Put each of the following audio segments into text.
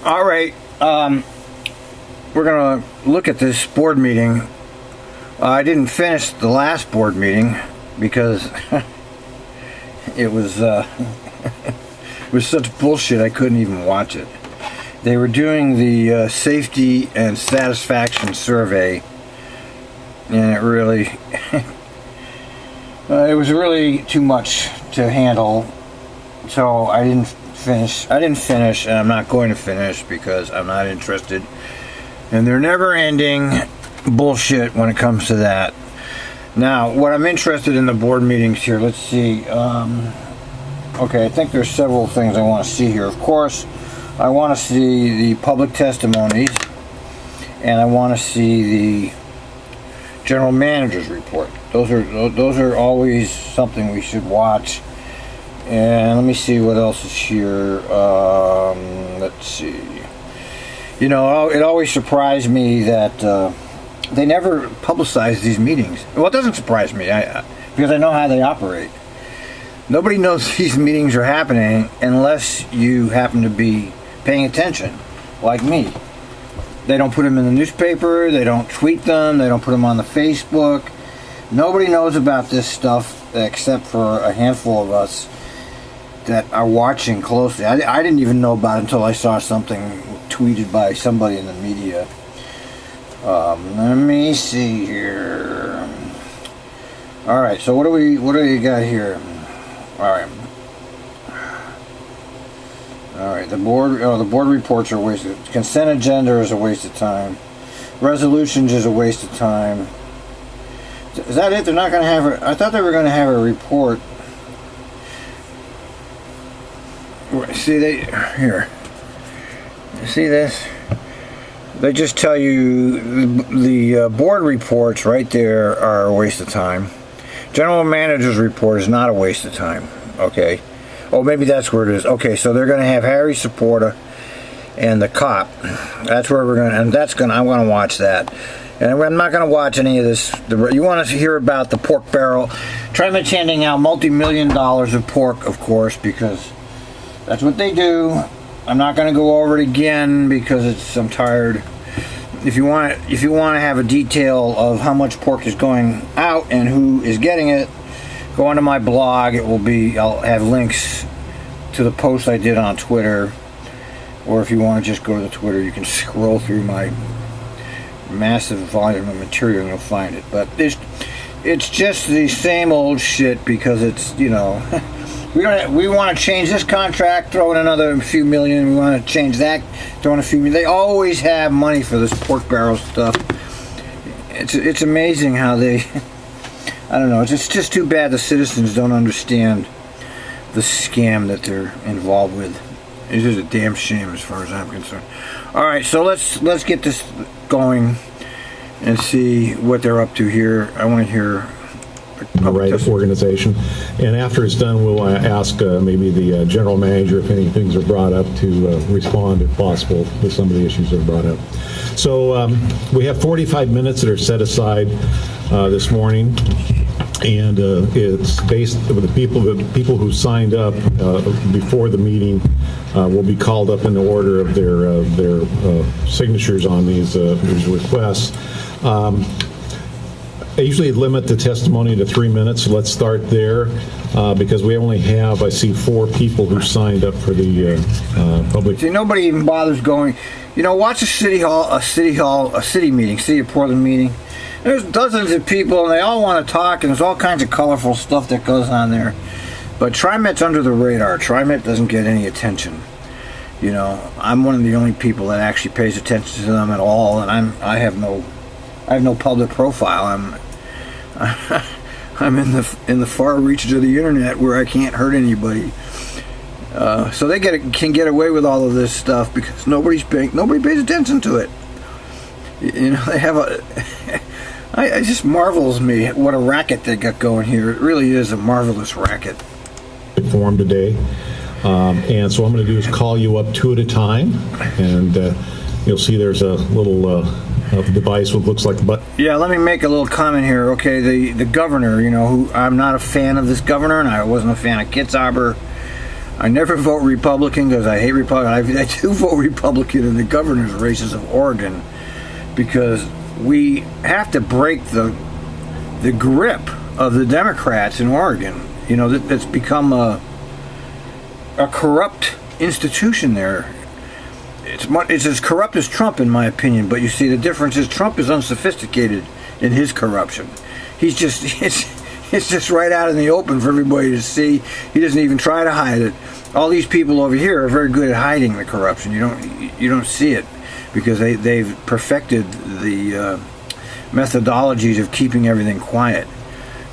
All right, we're going to look at this board meeting. I didn't finish the last board meeting because it was it was such bullshit I couldn't even watch it. They were doing the safety and satisfaction survey, and it really it was really too much to handle. So I didn't finish, and I'm not going to finish because I'm not interested. And they're never-ending bullshit when it comes to that. Now, what I'm interested in the board meetings here, let's see. Okay, I think there's several things I want to see here. Of course, I want to see the public testimonies, and I want to see the general manager's report. Those are always something we should watch. And let me see what else is here. Let's see. You know, it always surprised me that they never publicize these meetings. Well, it doesn't surprise me because I know how they operate. Nobody knows these meetings are happening unless you happen to be paying attention, like me. They don't put them in the newspaper. They don't tweet them. They don't put them on the Facebook. Nobody knows about this stuff except for a handful of us that are watching closely. I didn't even know about it until I saw something tweeted by somebody in the media. Let me see here. All right, so what do we got here? All right. The board reports are wasted. Consent agenda is a waste of time. Resolutions is a waste of time. Is that it? They're not going to have I thought they were going to have a report. See, see this? They just tell you the board reports right there are a waste of time. General manager's report is not a waste of time. Okay. Oh, maybe that's where it is. Okay, so they're going to have Harry Supporta and the cop. That's where we're going to, and I'm going to watch that. And I'm not going to watch any of this. You want to hear about the pork barrel. Trimet handing out multi-million dollars of pork, of course, because that's what they do. I'm not going to go over it again because I'm tired. If you want to have a detail of how much pork is going out and who is getting it, go onto my blog. I'll have links to the post I did on Twitter. Or if you want to just go to the Twitter, you can scroll through my massive volume of material and you'll find it. But it's just the same old shit because it's, you know, we want to change this contract, throw in another few million. We want to change that, throw in a few million. They always have money for this pork barrel stuff. It's amazing how they, I don't know, it's just too bad the citizens don't understand the scam that they're involved with. It's just a damn shame as far as I'm concerned. All right, so let's get this going and see what they're up to here. I want to hear the right organization, and after it's done, we'll ask maybe the general manager if any things are brought up to respond, if possible, to some of the issues that are brought up. So we have 45 minutes that are set aside this morning. And it's based with the people who signed up before the meeting will be called up in the order of their signatures on these requests. I usually limit the testimony to 3 minutes. So let's start there because we only have, I see, 4 people who signed up for the public. See, nobody even bothers going. You know, watch a city meeting, City of Portland meeting. There's dozens of people, and they all want to talk, and there's all kinds of colorful stuff that goes on there. But Trimet's under the radar. Trimet doesn't get any attention. You know, I'm one of the only people that actually pays attention to them at all, and I have no public profile. I'm in the far reaches of the internet where I can't hurt anybody. So they can get away with all of this stuff because nobody pays attention to it. You know, they have it just marvels me what a racket they got going here. It really is a marvelous racket. Form today, and so what I'm going to do is call you up 2 at a time, and you'll see there's a little device what looks like a button. Yeah, let me make a little comment here. Okay, the governor, you know, who I'm not a fan of this governor, and I wasn't a fan of Kitzhaber. I never vote Republican because I hate Republican. I do vote Republican in the governor's races of Oregon because we have to break the grip of the Democrats in Oregon. You know, that's become a corrupt institution there. It's as corrupt as Trump, in my opinion. But you see, the difference is Trump is unsophisticated in his corruption. It's just right out in the open for everybody to see. He doesn't even try to hide it. All these people over here are very good at hiding the corruption. You don't see it because they've perfected the methodologies of keeping everything quiet.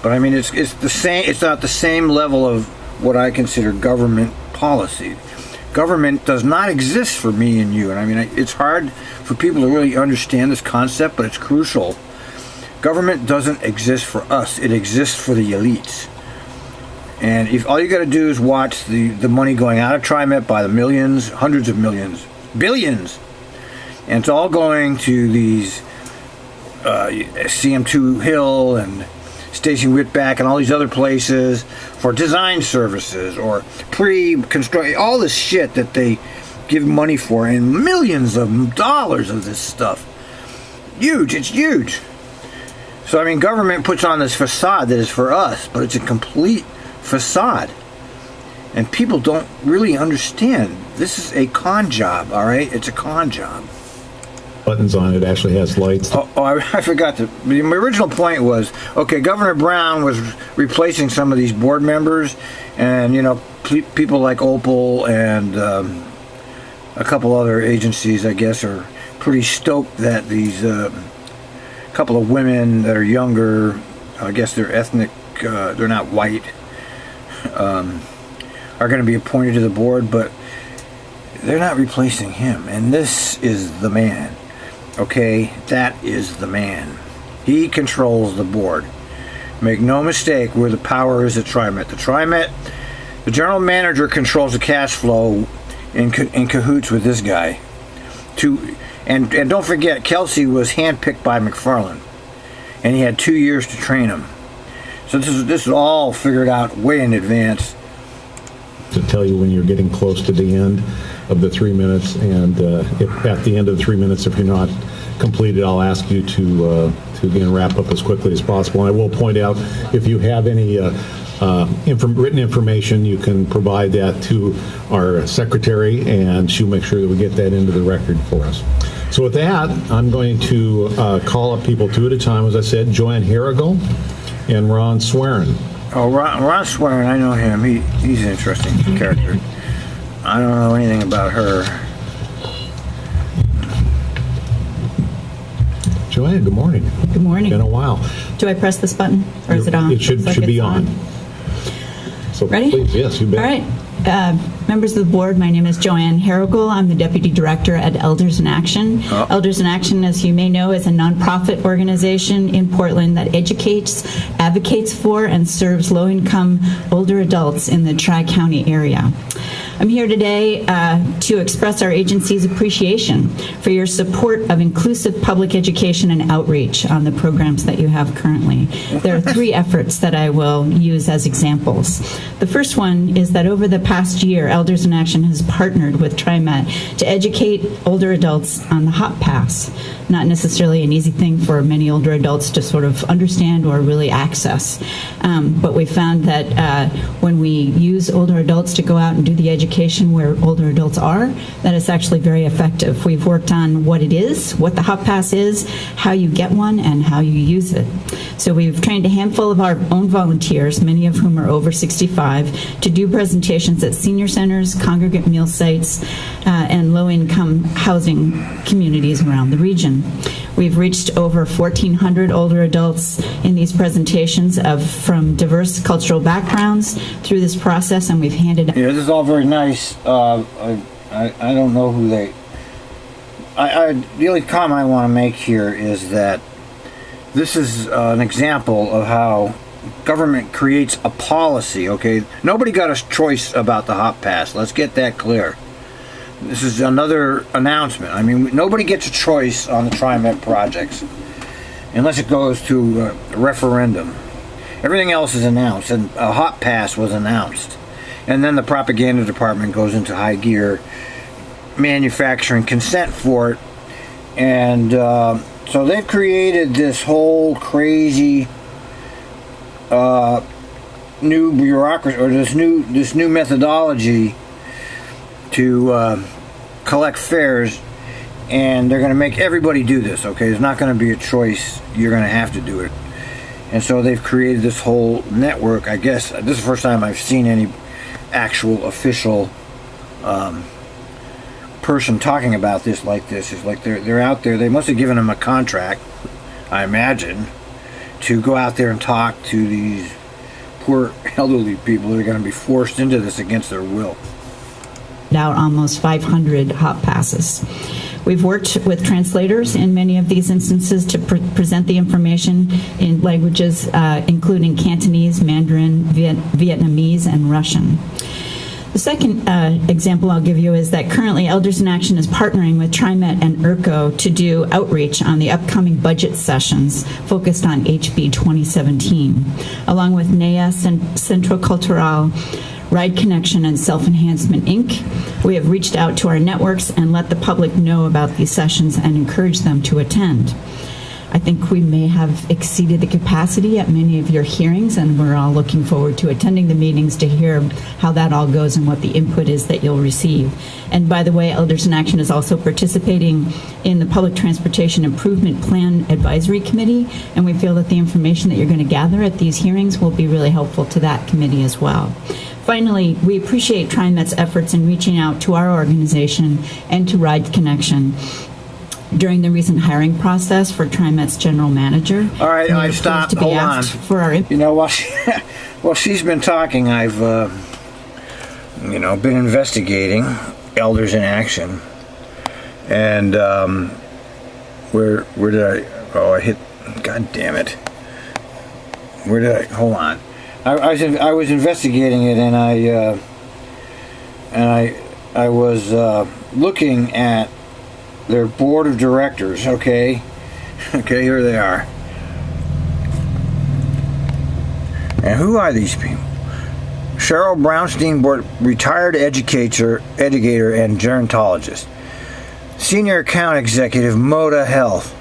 But I mean, it's the same. It's not the same level of what I consider government policy. Government does not exist for me and you. And I mean, it's hard for people to really understand this concept, but it's crucial. Government doesn't exist for us. It exists for the elites. And if all you got to do is watch the money going out of Trimet by the millions, hundreds of millions, billions, and it's all going to these CM2 Hill and Stacey Whitback and all these other places for design services or pre-construction, all this shit that they give money for, and millions of dollars of this stuff. Huge, it's huge. So I mean, government puts on this facade that is for us, but it's a complete facade. And people don't really understand. This is a con job, all right? It's a con job. Buttons on it, actually has lights. I forgot to. My original point was, okay, Governor Brown was replacing some of these board members, and, you know, people like Opal and a couple other agencies, I guess, are pretty stoked that these couple of women that are younger, I guess they're ethnic, they're not white, are going to be appointed to the board, but they're not replacing him. And this is the man. Okay, that is the man. He controls the board. Make no mistake where the power is at Trimet. The general manager controls the cash flow in cahoots with this guy. And don't forget, Kelsey was handpicked by McFarland, and he had 2 years to train him. So this is all figured out way in advance. To tell you when you're getting close to the end of the 3 minutes, and if at the end of the 3 minutes, if you're not completed, I'll ask you to again wrap up as quickly as possible. And I will point out, if you have any written information, you can provide that to our secretary, and she'll make sure that we get that into the record for us. So with that, I'm going to call up people two at a time. As I said, Joanne Harrigal and Ron Swearin. Oh, Ron Swearin, I know him. He's an interesting character. I don't know anything about her. Joanne, good morning. Good morning. Been a while. Do I press this button, or is it on? It should be on. So ready? Please, yes, you bet. All right. Members of the board, my name is Joanne Harrigal. I'm the Deputy Director at Elders in Action. Oh. Elders in Action, as you may know, is a nonprofit organization in Portland that educates, advocates for, and serves low-income older adults in the Tri-County area. I'm here today to express our agency's appreciation for your support of inclusive public education and outreach on the programs that you have currently. There are three efforts that I will use as examples. The first one is that over the past year, Elders in Action has partnered with Trimet to educate older adults on the HOP Pass. Not necessarily an easy thing for many older adults to sort of understand or really access. But we found that when we use older adults to go out and do the education where older adults are, that it's actually very effective. We've worked on what it is, what the HOP Pass is, how you get one, and how you use it. So we've trained a handful of our own volunteers, many of whom are over 65, to do presentations at senior centers, congregate meal sites, and low-income housing communities around the region. We've reached over 1,400 older adults in these presentations from diverse cultural backgrounds through this process, and we've handed out. Yeah, this is all very nice. I don't know who they... the only comment I want to make here is that this is an example of how government creates a policy, okay? Nobody got a choice about the HOP Pass. Let's get that clear. This is another announcement. I mean, nobody gets a choice on the Trimet projects unless it goes to a referendum. Everything else is announced, and a HOP Pass was announced. and then the propaganda department goes into high gear, manufacturing consent for it, and so they've created this whole crazy new bureaucracy, or this new methodology to collect fares, and they're going to make everybody do this. Okay, there's not going to be a choice; you're going to have to do it. And so they've created this whole network. I guess this is the first time I've seen any actual official person talking about this like this. It's like they're out there. They must have given them a contract, I imagine, to go out there and talk to these poor elderly people that are going to be forced into this against their will. Out almost 500 hop passes. We've worked with translators in many of these instances to present the information in languages including Cantonese, Mandarin, Vietnamese, and Russian. The second example I'll give you is that currently Elders in Action is partnering with Trimet and ERCO to do outreach on the upcoming budget sessions focused on HB 2017, along with NEA, Centro Cultural, Ride Connection, and Self-Enhancement, Inc. We have reached out to our networks and let the public know about these sessions and encourage them to attend. I think we may have exceeded the capacity at many of your hearings, and we're all looking forward to attending the meetings to hear how that all goes and what the input is that you'll receive. And by the way, Elders in Action is also participating in the Public Transportation Improvement Plan Advisory Committee, and we feel that the information that you're going to gather at these hearings will be really helpful to that committee as well. Finally, we appreciate TriMet's efforts in reaching out to our organization and to Ride Connection during the recent hiring process for TriMet's general manager. All right, I stopped. Hold on. For our you know, while she's been talking, I've been investigating Elders in Action, and where did I? Oh, I hit. God damn it! Where did I? Hold on. I was investigating it, and I was looking at their board of directors. Okay, here they are. And who are these people? Cheryl Brownstein, retired educator and gerontologist. Senior account executive, Moda Health.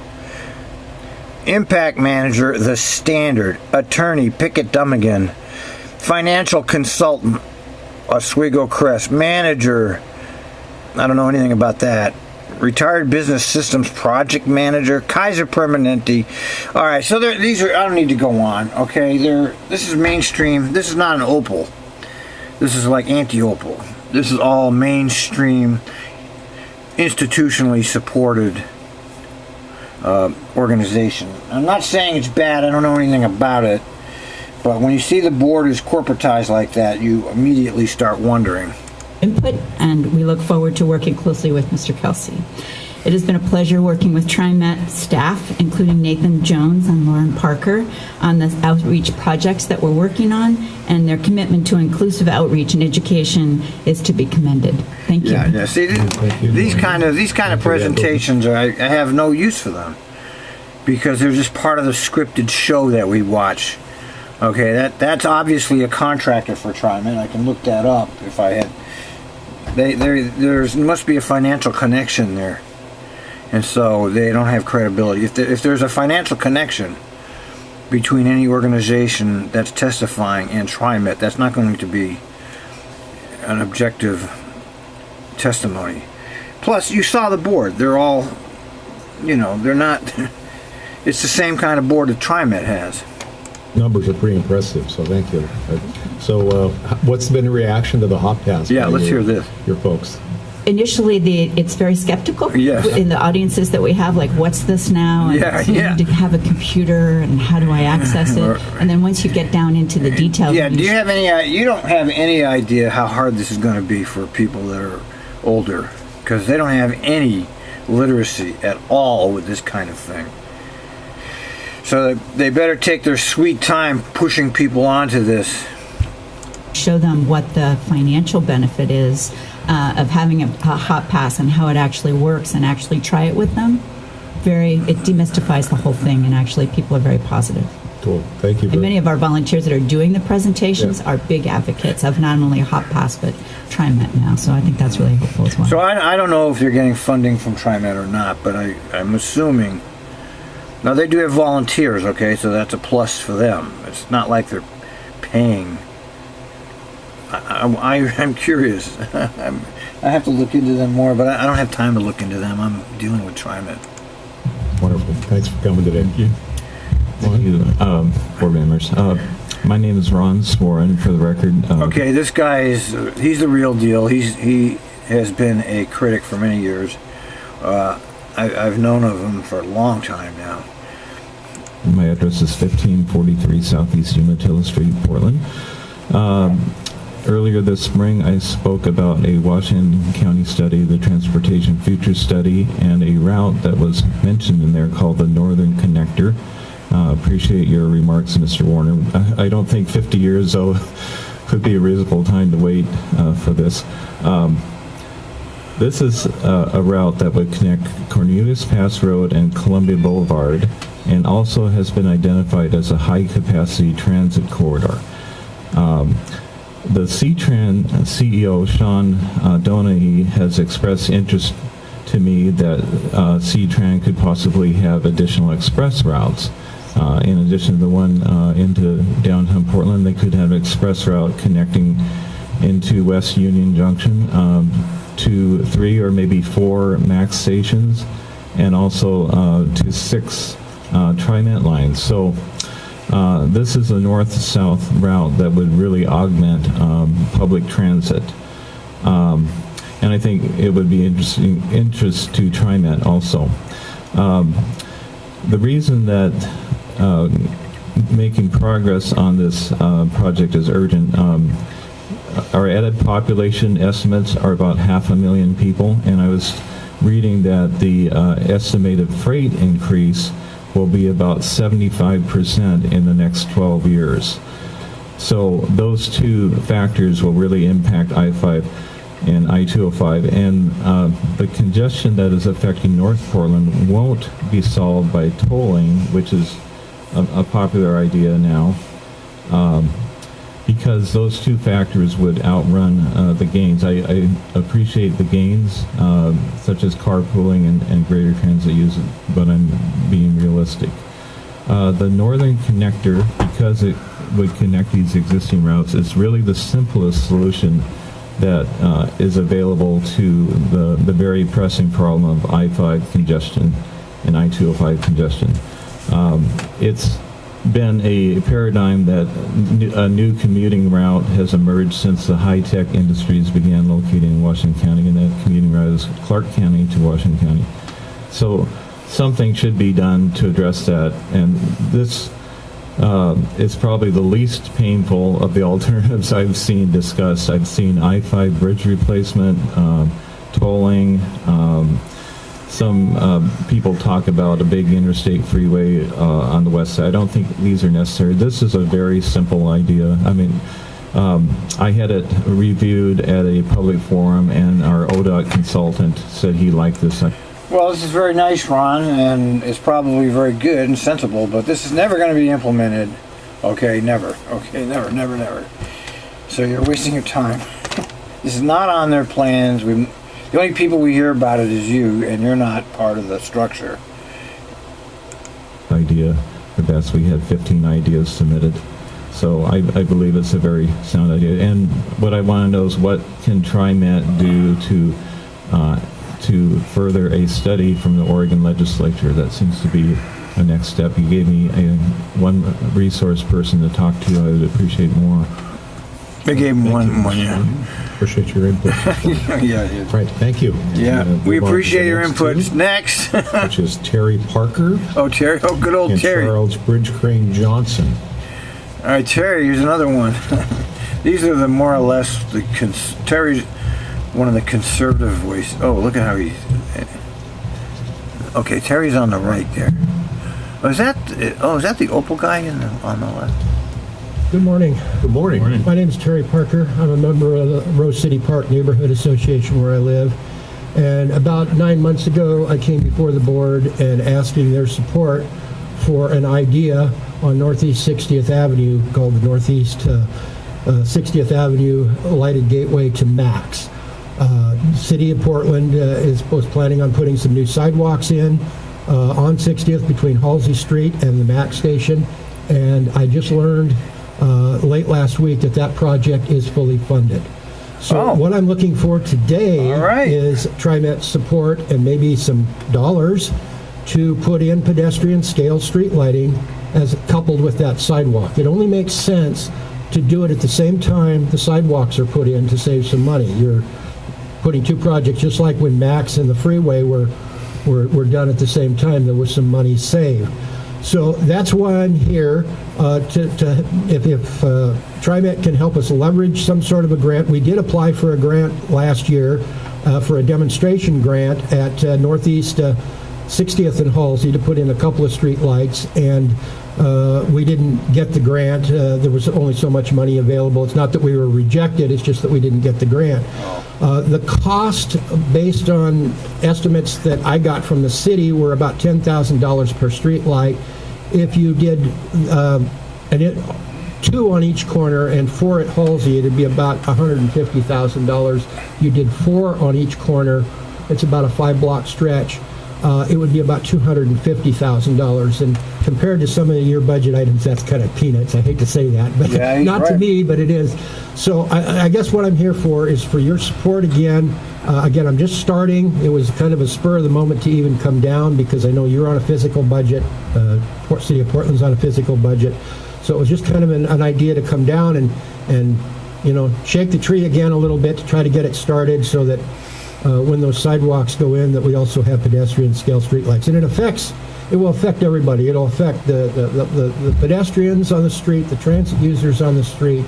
Impact manager, The Standard. Attorney, Pickett Dummigan. Financial consultant, Oswego Crest. Manager, I don't know anything about that. Retired business systems project manager, Kaiser Permanente. All right, so these are. I don't need to go on. Okay, this is mainstream. This is not an Opal. This is like anti-Opal. This is all mainstream, institutionally supported organization. I'm not saying it's bad. I don't know anything about it, but when you see the board is corporatized like that, you immediately start wondering. Input, and we look forward to working closely with Mr. Kelsey. It has been a pleasure working with TriMet staff, including Nathan Jones and Lauren Parker, on the outreach projects that we're working on, and their commitment to inclusive outreach and education is to be commended. Thank you. Yeah. See, these kind of presentations, I have no use for them because they're just part of the scripted show that we watch. Okay, that's obviously a contractor for TriMet. I can look that up if I had. There must be a financial connection there, and so they don't have credibility. If there's a financial connection between any organization that's testifying and TriMet, that's not going to be an objective testimony. Plus, you saw the board. They're all, they're not. It's the same kind of board that TriMet has. Numbers are pretty impressive, so thank you. So what's been the reaction to the hop pass? Yeah, let's hear this. Your folks. Initially, it's very skeptical. Yes. In the audiences that we have, like, what's this now? And you need to have a computer, and how do I access it? And then once you get down into the details. Yeah, do you have any, you don't have any idea how hard this is going to be for people that are older, because they don't have any literacy at all with this kind of thing. So they better take their sweet time pushing people onto this. Show them what the financial benefit is of having a hot pass and how it actually works, and actually try it with them. It demystifies the whole thing, and actually people are very positive. Cool. Thank you. And many of our volunteers that are doing the presentations Yeah. are big advocates of not only Hot Pass, but Trimet now. So I think that's really helpful as well. So I don't know if they're getting funding from Trimet or not, but I'm assuming. Now they do have volunteers, okay, so that's a plus for them. It's not like they're paying. I'm curious. I have to look into them more, but I don't have time to look into them. I'm dealing with Trimet. Wonderful. Thanks for coming today. Thank you, board members. My name is Ron Sworen, for the record. Okay, this guy he's the real deal. He has been a critic for many years. I've known of him for a long time now. My address is 1543 Southeast Umatilla Street, Portland. Earlier this spring, I spoke about a Washington County study, the Transportation Future Study, and a route that was mentioned in there called the Northern Connector. Appreciate your remarks, Mr. Warner. I don't think 50 years, though, could be a reasonable time to wait for this. This is a route that would connect Cornelius Pass Road and Columbia Boulevard, and also has been identified as a high-capacity transit corridor. The C-Tran CEO, Sean Donahue, has expressed interest to me that C-Tran could possibly have additional express routes. In addition to the one into downtown Portland, they could have an express route connecting into West Union Junction to 3 or maybe 4 MAX stations, and also to 6 Trimet lines. So this is a north-south route that would really augment public transit. And I think it would be interest to Trimet also. The reason that making progress on this project is urgent. Our added population estimates are about 500,000 people, and I was reading that the estimated freight increase will be about 75% in the next 12 years. So those two factors will really impact I-5 and I-205, and the congestion that is affecting North Portland won't be solved by tolling, which is a popular idea now, because those two factors would outrun the gains. I appreciate the gains, such as carpooling and greater transit use, but I'm being realistic. The Northern Connector, because it would connect these existing routes, is really the simplest solution that is available to the very pressing problem of I-5 congestion and I-205 congestion. It's been a paradigm that a new commuting route has emerged since the high-tech industries began locating in Washington County, and that commuting route is Clark County to Washington County. So something should be done to address that, and this is probably the least painful of the alternatives I've seen discussed. I've seen I-5 bridge replacement, tolling. Some people talk about a big interstate freeway on the west side. I don't think these are necessary. This is a very simple idea. I mean, I had it reviewed at a public forum, and our ODOT consultant said he liked this. Well, this is very nice, Ron, and it's probably very good and sensible, but this is never going to be implemented. Okay, never. Okay, never, never, never. So you're wasting your time. This is not on their plans. The only people we hear about it is you, and you're not part of the structure. Idea the best. We had 15 ideas submitted. So I believe it's a very sound idea. And what I want to know is what can Trimet do to further a study from the Oregon legislature. That seems to be a next step. You gave me one resource person to talk to. I would appreciate more. They gave him one, yeah. Appreciate your input. Yeah. Right, thank you. Yeah, we Move on to appreciate the your next input. two, Next. which is Terry Parker Oh, Terry. Oh, good old and Terry. Charles Bridge Crane Johnson. All right, Terry, here's another one. These are the more or less Terry's one of the conservative voices. Oh, look at how he's. Okay, Terry's on the right there. Oh, is that the Opal guy on the left? Good morning. Good morning. My name is Terry Parker. I'm a member of the Rose City Park Neighborhood Association where I live. And about 9 months ago, I came before the board and asking their support for an idea on Northeast 60th Avenue called the Northeast 60th Avenue Lighted Gateway to Max. City of Portland is planning on putting some new sidewalks in on 60th between Halsey Street and the Max station. And I just learned late last week that project is fully funded. So what I'm looking for today is TriMet support and maybe some dollars to put in pedestrian scale street lighting as coupled with that sidewalk. It only makes sense to do it at the same time the sidewalks are put in to save some money. You're putting two projects, just like when Max and the freeway were done at the same time, there was some money saved. So that's why I'm here, if TriMet can help us leverage some sort of a grant. We did apply for a grant last year for a demonstration grant at Northeast 60th and Halsey to put in a couple of street lights, and we didn't get the grant. There was only so much money available. It's not that we were rejected, it's just that we didn't get the grant. The cost, based on estimates that I got from the city, were about $10,000 per street light. If you did two on each corner and four at Halsey, it'd be about $150,000. You did four on each corner, it's about a 5-block stretch. It would be about $250,000. And compared to some of your budget items, that's kind of peanuts. I hate to say that, but not to me, but it is. So I guess what I'm here for is for your support again. Again, I'm just starting. It was kind of a spur of the moment to even come down because I know you're on a physical budget. City of Portland's on a physical budget. So it was just kind of an idea to come down and shake the tree again a little bit to try to get it started so that when those sidewalks go in, that we also have pedestrian scale streetlights. And it will affect everybody. It'll affect the pedestrians on the street, the transit users on the street,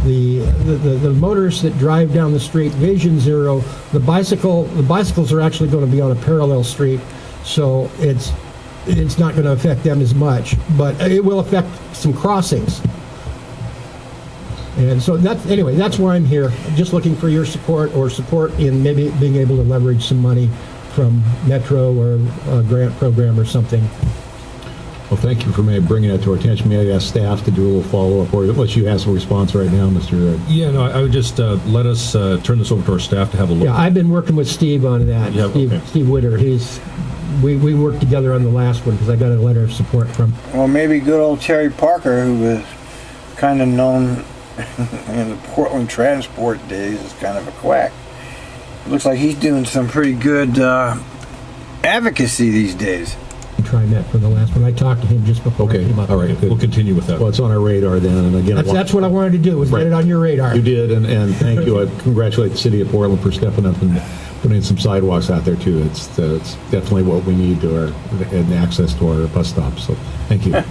the motorists that drive down the street, Vision Zero. The bicycles are actually going to be on a parallel street, so it's not going to affect them as much, but it will affect some crossings. And so that's why I'm here. Just looking for your support in maybe being able to leverage some money from Metro or a grant program or something. Well, thank you for bringing that to our attention. May I ask staff to do a little follow-up, or unless you have some response right now, Mr. Yeah, no, I would just let us turn this over to our staff to have a look. Yeah, I've been working with Steve on that. Steve Witter. We worked together on the last one because I got a letter of support from. Well, maybe good old Terry Parker, who was kind of known in the Portland transport days as kind of a quack. It looks like he's doing some pretty good advocacy these days. TriMet for the last one. I talked to him just before. Okay, all right, good. We'll continue with that. Well, it's on our radar then, and again, that's what I wanted to do, was get it on your radar. You did, and thank you. I congratulate the City of Portland for stepping up and putting in some sidewalks out there too. It's definitely what we need to and access to our bus stops. So thank you. All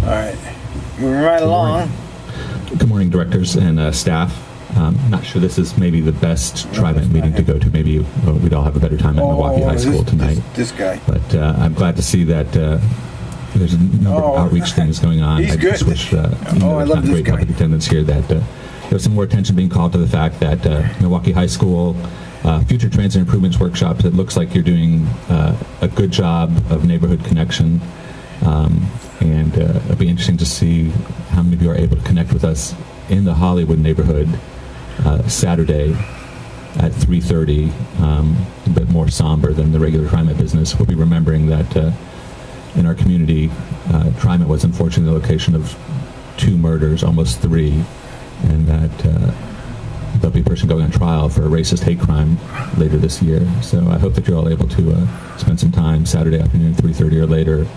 right, moving right along. Good morning, directors and staff. Not sure this is maybe the best TriMet meeting to go to. Maybe we'd all have a better time at Milwaukee High School tonight. This guy. But I'm glad to see that there's a number of outreach things going on. He's I just good. wish, even though there's not great public attendance here, that there's some more attention being called to the fact that Milwaukee High School future transit improvements workshops, it looks like you're doing a good job of neighborhood connection. And it'll be interesting to see how many of you are able to connect with us in the Hollywood neighborhood Saturday at 3:30, a bit more somber than the regular TriMet business. We'll be remembering that in our community, TriMet was unfortunately the location of 2 murders, almost 3, and that there'll be a person going on trial for a racist hate crime later this year. So I hope that you're all able to spend some time Saturday afternoon, 3:30 or later,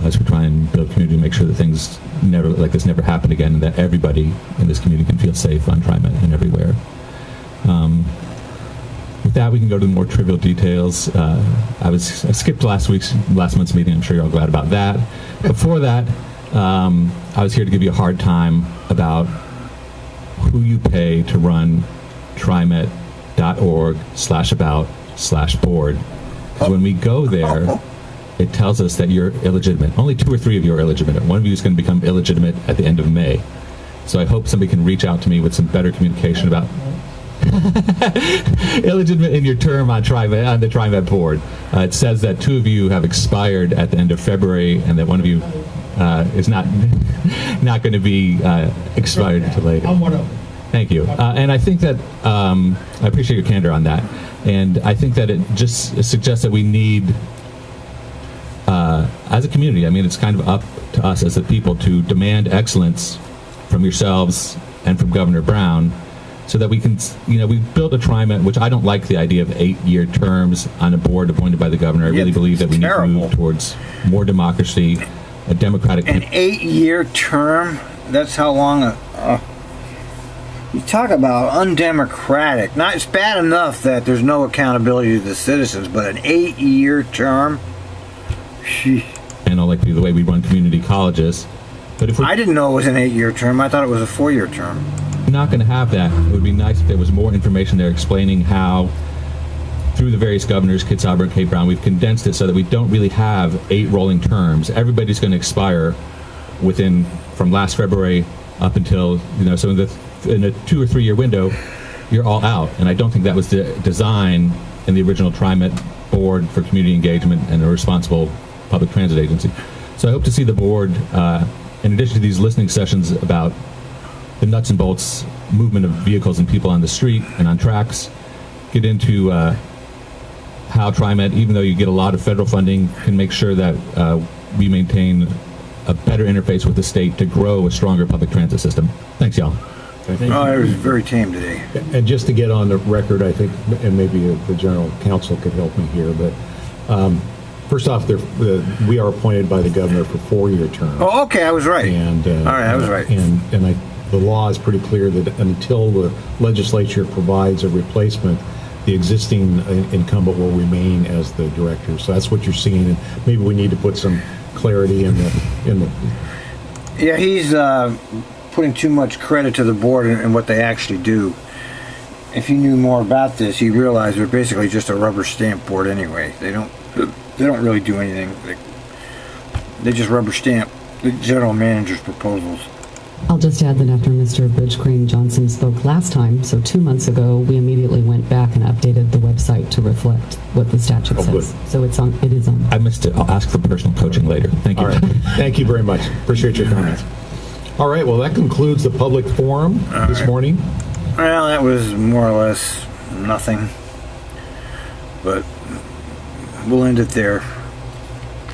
as we try and build community, make sure that things never like this never happen again, and that everybody in this community can feel safe on TriMet and everywhere. With that, we can go to the more trivial details. I skipped last month's meeting. I'm sure you're all glad about that. Before that, I was here to give you a hard time about who you pay to run trimet.org/about/board. Because when we go there, it tells us that you're illegitimate. Only 2 or 3 of you are illegitimate. One of you is going to become illegitimate at the end of May. So I hope somebody can reach out to me with some better communication about illegitimate in your term on the TriMet board. It says that 2 of you have expired at the end of February, and that one of you is not not going to be expired until later. I'm one of them. Thank you. And I think that I appreciate your candor on that. And I think that it just suggests that we need, as a community, I mean, it's kind of up to us as the people to demand excellence from yourselves and from Governor Brown, so that we can, we've built a Trimet, which I don't like the idea of 8-year terms on a board appointed by the governor. I really believe that we need to move towards more democracy, a democratic... An 8-year term? That's how long you talk about undemocratic. It's bad enough that there's no accountability to the citizens, but an 8-year term? Sheesh. I don't like the way we run community colleges. But if I didn't know it was an 8-year term. I thought it was a 4-year term. We're not going to have that. It would be nice if there was more information there explaining how, through the various governors, Kit Sauber and Kate Brown, we've condensed it so that we don't really have 8 rolling terms. Everybody's going to expire from last February up until, so in a 2 or 3 year window, you're all out. And I don't think that was the design in the original Trimet board for community engagement and a responsible public transit agency. So I hope to see the board, in addition to these listening sessions about the nuts and bolts movement of vehicles and people on the street and on tracks, get into how Trimet, even though you get a lot of federal funding, can make sure that we maintain a better interface with the state to grow a stronger public transit system. Thanks, y'all. It was very tame today. And just to get on the record, I think, and maybe the general counsel could help me here, but first off, we are appointed by the governor for 4-year terms. Oh, okay, I was right. And all right, I was right. And the law is pretty clear that until the legislature provides a replacement, the existing incumbent will remain as the director. So that's what you're seeing, and maybe we need to put some clarity in the. Yeah, he's putting too much credit to the board and what they actually do. If he knew more about this, he'd realize they're basically just a rubber stamp board anyway. They don't really do anything. They just rubber stamp the general manager's proposals. I'll just add that after Mr. Bridge Crane Johnson spoke last time, so 2 months ago, we immediately went back and updated the website to reflect what the statute says. Good. So it is on. I missed it. I'll ask for personal coaching later. Thank you. All right. Thank you very much. Appreciate your comments. All right. Well, that concludes the public forum this morning. Well, that was more or less nothing. But we'll end it there.